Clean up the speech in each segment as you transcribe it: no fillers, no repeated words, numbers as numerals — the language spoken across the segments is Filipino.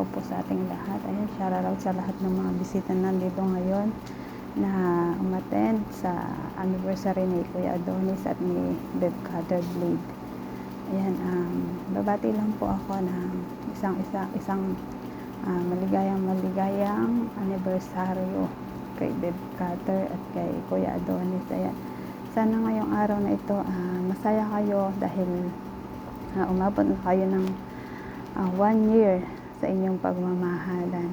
araw po sa ating lahat. Ayan, shoutout sa lahat ng mga bisita nandito ngayon na umattend sa anniversary ni Kuya Adonis at ni Bev Cutter Blade. Ayan, babati lang po ako ng isang maligayang anniversaryo kay Bev Cutter at kay Kuya Adonis. Ayan, sana ngayong araw na ito masaya kayo dahil umabot na kayo ng 1 year sa inyong pagmamahalan.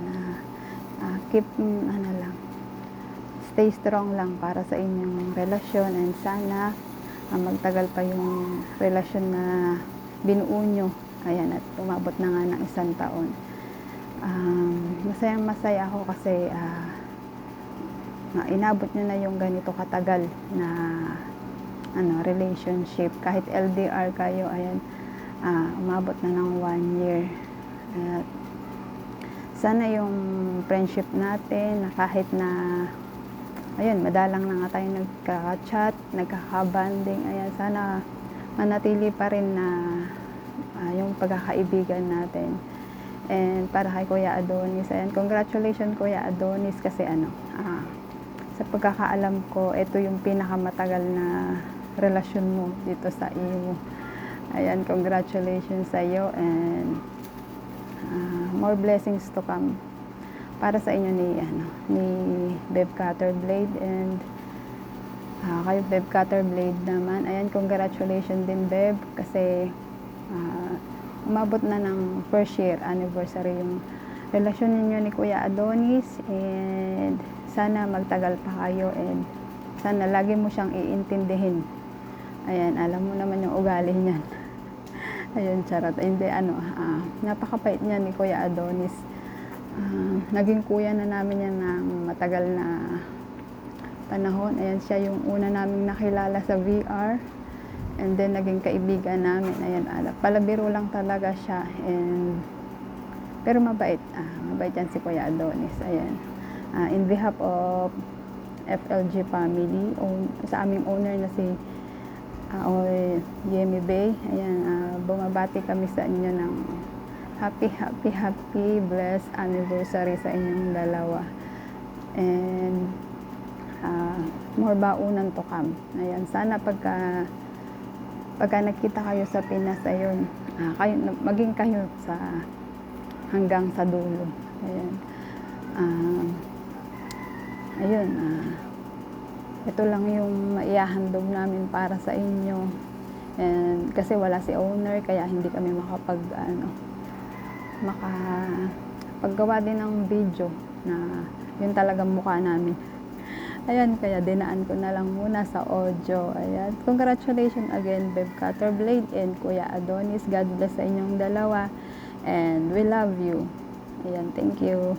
Keep stay strong lang para sa inyong relasyon, and sana magtagal pa yung relasyon na binuo nyo. Ayan, at umabot na nga ng 1 taon. Masaya ako kasi inabot nyo na yung ganito katagal na relationship. Kahit LDR kayo, ayan, umabot na ng 1 year. At sana yung friendship natin na kahit na ayun, madalang na nga tayo nagka-chat, nagkaka-banding, ayan, sana manatili pa rin na yung pagkakaibigan natin. And para kay Kuya Adonis, ayan, congratulations Kuya Adonis, kasi sa pagkakaalam ko, ito yung pinakamatagal na relasyon mo dito sa iyo. Ayan, congratulations sa iyo, and more blessings to come para sa inyo ni Bev Cutter Blade. And kayo Bev Cutter Blade naman, ayan, congratulations din Bev, kasi umabot na ng 1st year anniversary yung relasyon ninyo ni Kuya Adonis, and sana magtagal pa kayo, and sana lagi mo siyang iintindihin. Ayan, alam mo naman yung ugali niyan. Ayun, charot. Hindi, napakapait niya ni Kuya Adonis. Naging kuya na namin yan ng matagal na panahon. Ayan, siya yung una naming nakilala sa VR. And then, naging kaibigan namin. Ayan, palabiro lang talaga siya. Pero mabait. Mabait yan si Kuya Adonis. Ayan. In behalf of FLG family, sa aming owner na si Yemi Bay, ayan, bumabati kami sa inyo ng happy blessed anniversary sa inyong dalawa, and more baunan to come. Ayan, sana pagka nakita kayo sa Pinas, ayun, maging kayo hanggang sa dulo. Ayan, ito lang yung maihahandog namin para sa inyo. And kasi wala si owner, kaya hindi kami makapaggawa din ng video na yun talagang mukha namin. Ayan, kaya dinaan ko na lang muna sa audio. Ayan, congratulations again Bev Cutter Blade and Kuya Adonis. God bless sa inyong dalawa, and we love you. Ayan, thank you.